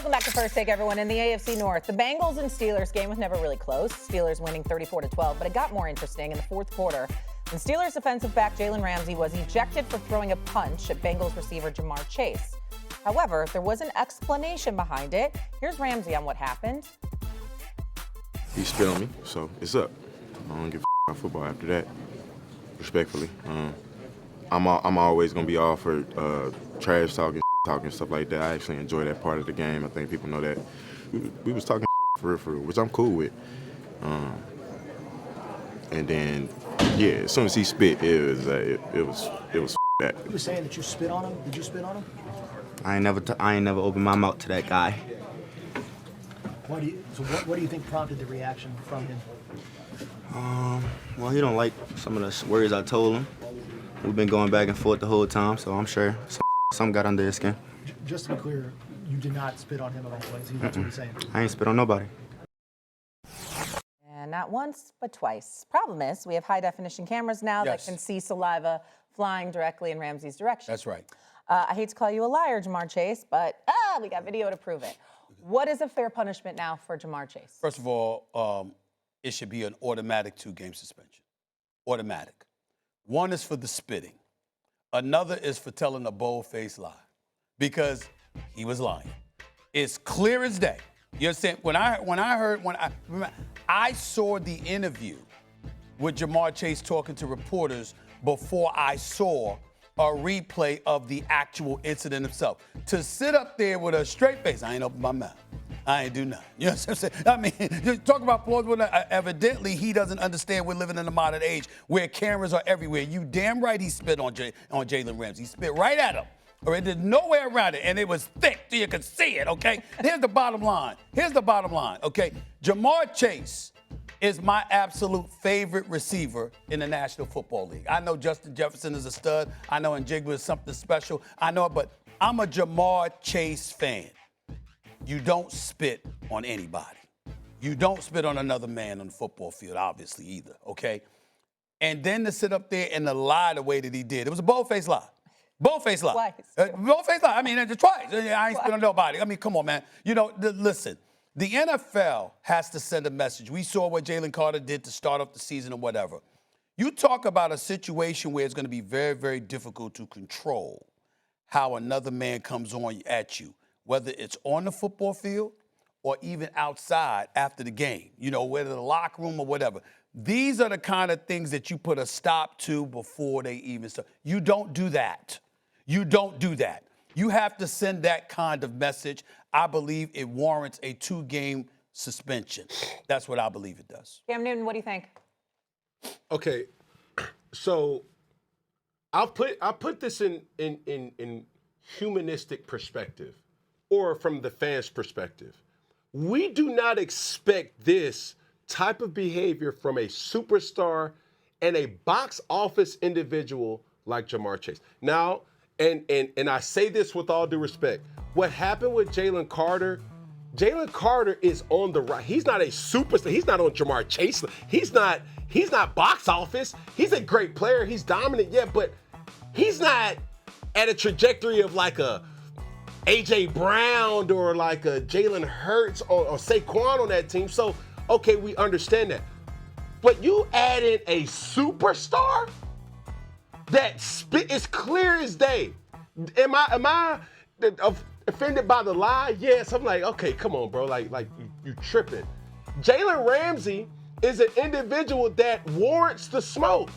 Welcome back to First Take, everyone. In the AFC North, the Bengals and Steelers game was never really close. Steelers winning 34-12, but it got more interesting in the fourth quarter when Steelers defensive back Jalen Ramsey was ejected for throwing a punch at Bengals receiver Jamar Chase. However, there was an explanation behind it. Here's Ramsey on what happened. He spit on me, so it's up. I don't give a about football after that, respectfully. I'm always going to be all for trash talking, stuff like that. I actually enjoy that part of the game. I think people know that. We was talking for real, which I'm cool with. And then, yeah, as soon as he spit, it was that. You were saying that you spit on him. Did you spit on him? I ain't never opened my mouth to that guy. What do you think prompted the reaction from him? Well, he don't like some of the words I told him. We've been going back and forth the whole time, so I'm sure some got under his skin. Just to be clear, you did not spit on him at all points. That's what you're saying. I ain't spit on nobody. And not once, but twice. Problem is, we have high-definition cameras now that can see saliva flying directly in Ramsey's direction. That's right. I hate to call you a liar, Jamar Chase, but we got video to prove it. What is a fair punishment now for Jamar Chase? First of all, it should be an automatic 2-game suspension. Automatic. One is for the spitting. Another is for telling a bold-faced lie, because he was lying. It's clear as day. You understand? I saw the interview with Jamar Chase talking to reporters before I saw a replay of the actual incident itself. To sit up there with a straight face, I ain't open my mouth. I ain't do nothing. You know what I'm saying? I mean, talk about plausible. Evidently, he doesn't understand we're living in a modern age where cameras are everywhere. You damn right he spit on Jalen Ramsey. He spit right at him. All right, there's no way around it, and it was thick so you could see it, okay? Here's the bottom line, okay? Jamar Chase is my absolute favorite receiver in the National Football League. I know Justin Jefferson is a stud. I know Njigba is something special. I know it, but I'm a Jamar Chase fan. You don't spit on anybody. You don't spit on another man on the football field, obviously, either, okay? And then to sit up there and to lie the way that he did. It was a bold-faced lie. Bold-faced lie. Twice. Bold-faced lie. I mean, twice. I ain't spit on nobody. I mean, come on, man. You know, listen. The NFL has to send a message. We saw what Jalen Carter did to start off the season or whatever. You talk about a situation where it's going to be very, very difficult to control how another man comes on at you, whether it's on the football field or even outside after the game, you know, whether the locker room or whatever. These are the kind of things that you put a stop to before they even start. You don't do that. You don't do that. You have to send that kind of message. I believe it warrants a 2-game suspension. That's what I believe it does. Cam Newton, what do you think? Okay, so I'll put this in humanistic perspective, or from the fans' perspective. We do not expect this type of behavior from a superstar and a box office individual like Jamar Chase. Now, and I say this with all due respect, what happened with Jalen Carter is on the right. He's not a superstar. He's not on Jamar Chase. He's not box office. He's a great player. He's dominant, yeah, but he's not at a trajectory of like a A.J. Brown or like a Jalen Hurts or Saquon on that team. So, okay, we understand that. But you add in a superstar that spit is clear as day. Am I offended by the lie? Yes. I'm like, okay, come on, bro. Like you tripping. Jalen Ramsey is an individual that warrants the smoke.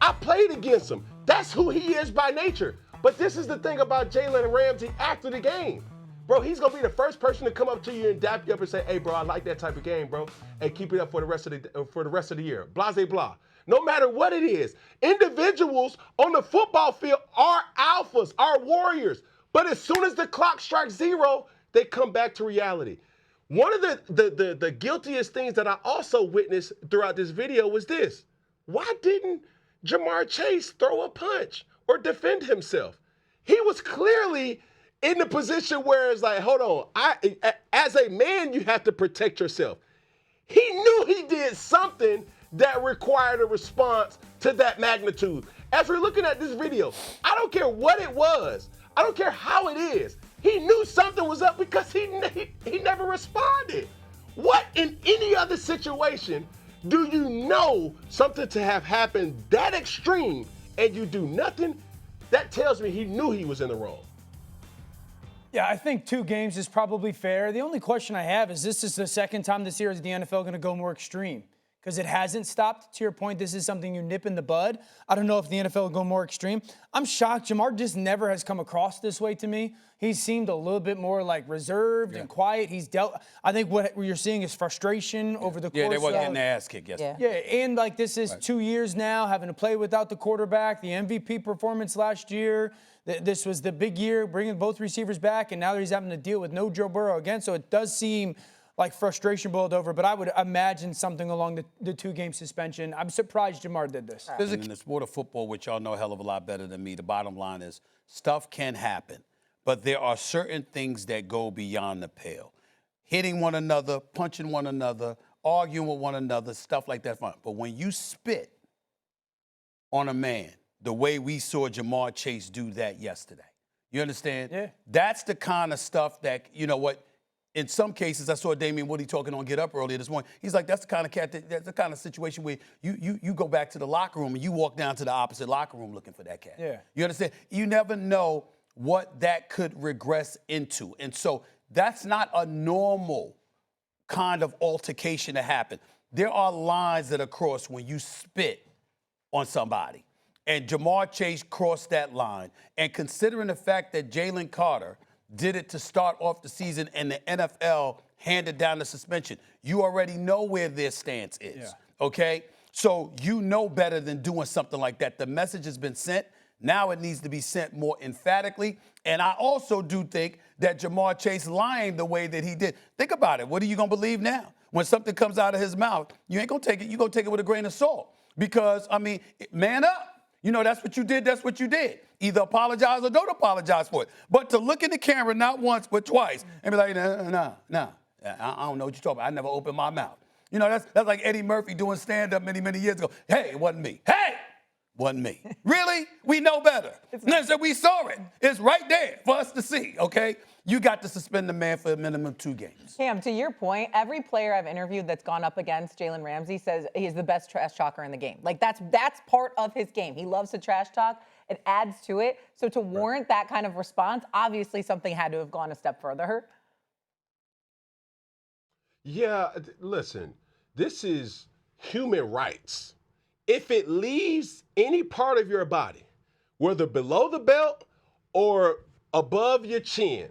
I played against him. That's who he is by nature. But this is the thing about Jalen Ramsey after the game. Bro, he's going to be the first person to come up to you and dap you up and say, hey, bro, I like that type of game, bro, and keep it up for the rest of the year. Blah, blah, blah. No matter what it is, individuals on the football field are alphas, are warriors. But as soon as the clock strikes 0, they come back to reality. One of the guiltiest things that I also witnessed throughout this video was this. Why didn't Jamar Chase throw a punch or defend himself? He was clearly in the position where it's like, hold on, as a man, you have to protect yourself. He knew he did something that required a response to that magnitude. As we're looking at this video, I don't care what it was. I don't care how it is. He knew something was up because he responded. What in any other situation do you know something to have happened that extreme and you do nothing? That tells me he knew he was in the wrong. Yeah, I think 2 games is probably fair. The only question I have is this is the second time this year is the NFL going to go more extreme? Because it hasn't stopped. To your point, this is something you nip in the bud. I don't know if the NFL will go more extreme. I'm shocked. Jamar just never has come across this way to me. He seemed a little bit more like reserved and quiet. He's dealt. I think what you're seeing is frustration over the course of. Yeah, they were getting their ass kicked yesterday. Yeah, and like this is 2 years now, having to play without the quarterback, the MVP performance last year. This was the big year, bringing both receivers back, and now he's having to deal with no Joe Burrow again. So it does seem like frustration boiled over, but I would imagine something along the 2-game suspension. I'm surprised Jamar did this. In the sport of football, which y'all know a hell of a lot better than me, the bottom line is stuff can happen, but there are certain things that go beyond the pale. Hitting one another, punching one another, arguing with one another, stuff like that. Fine. But when you spit on a man, the way we saw Jamar Chase do that yesterday, you understand? Yeah. That's the kind of stuff that, you know what, in some cases, I saw Damian Woody talking on Get Up earlier this morning. He's like, that's the kind of cat, that's the kind of situation where you go back to the locker room and you walk down to the opposite locker room looking for that cat. Yeah. You understand? You never know what that could regress into. And so that's not a normal kind of altercation to happen. There are lines that are crossed when you spit on somebody. And Jamar Chase crossed that line. And considering the fact that Jalen Carter did it to start off the season and the NFL handed down the suspension, you already know where their stance is, okay? So you know better than doing something like that. The message has been sent. Now it needs to be sent more emphatically. And I also do think that Jamar Chase lying the way that he did. Think about it. What are you going to believe now? When something comes out of his mouth, you ain't going to take it. You're going to take it with a grain of salt. Because, I mean, man up. You know, that's what you did. That's what you did. Either apologize or don't apologize for it. But to look in the camera not once but twice and be like, nah, I don't know what you're talking about. I never opened my mouth. You know, that's like Eddie Murphy doing stand-up many, many years ago. Hey, it wasn't me. Hey, wasn't me. Really? We know better. So we saw it. It's right there for us to see, okay? You got to suspend the man for a minimum 2 games. Cam, to your point, every player I've interviewed that's gone up against Jalen Ramsey says he's the best trash talker in the game. Like, that's part of his game. He loves to trash talk. It adds to it. So to warrant that kind of response, obviously something had to have gone a step further. Yeah, listen, this is human rights. If it leaves any part of your body, whether below the belt or above your chin,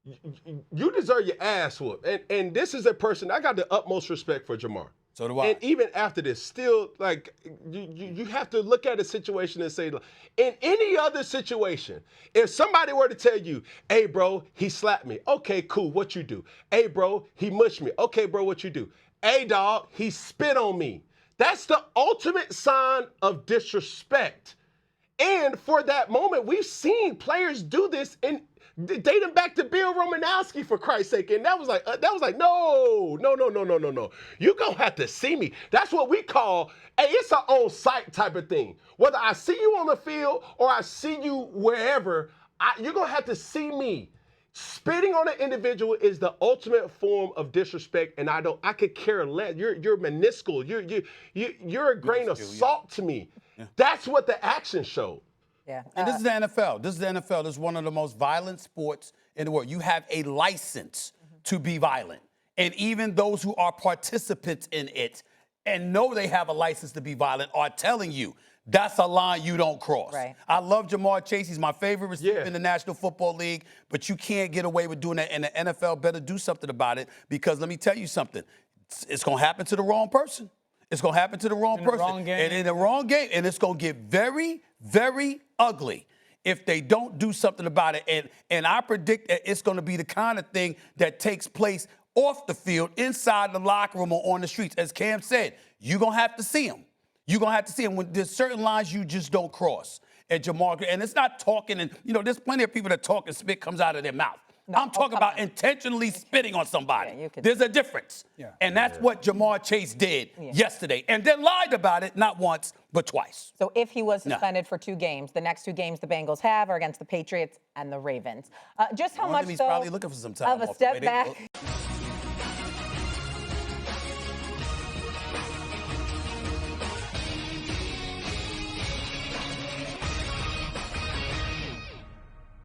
you deserve your ass whooped. And this is a person, I got the utmost respect for Jamar. So do I. And even after this, still, like, you have to look at a situation and say, in any other situation, if somebody were to tell you, hey, bro, he slapped me. Okay, cool, what you do? Hey, bro, he mushed me. Okay, bro, what you do? Hey, dog, he spit on me. That's the ultimate sign of disrespect. And for that moment, we've seen players do this in dating back to Bill Romanowski, for Christ's sake. And that was like, no. You're going to have to see me. That's what we call, hey, it's an on-site type of thing. Whether I see you on the field or I see you wherever, you're going to have to see me. Spitting on an individual is the ultimate form of disrespect, and I could care less. You're minuscule. You're a grain of salt to me. Yeah. That's what the action showed. Yeah. And this is the NFL. This is the NFL. This is one of the most violent sports in the world. You have a license to be violent. And even those who are participants in it and know they have a license to be violent are telling you that's a line you don't cross. Right. I love Jamar Chase. He's my favorite receiver in the National Football League, but you can't get away with doing that, and the NFL better do something about it, because let me tell you something. It's going to happen to the wrong person. It's going to happen to the wrong person. And in the wrong game. And it's going to get very, very ugly if they don't do something about it. And I predict that it's going to be the kind of thing that takes place off the field, inside the locker room, or on the streets. As Cam said, you're going to have to see them. You're going to have to see them. When there's certain lines you just don't cross. And Jamar, and it's not talking, and, you know, there's plenty of people that talk and spit comes out of their mouth. No, I'm talking about intentionally spitting on somebody. Yeah, there's a difference. Yeah. And that's what Jamar Chase did yesterday. And then lied about it, not once, but twice. So if he was suspended for 2 games, the next 2 games the Bengals have are against the Patriots and the Ravens. Just how much, he's though, probably looking for some time of a step back.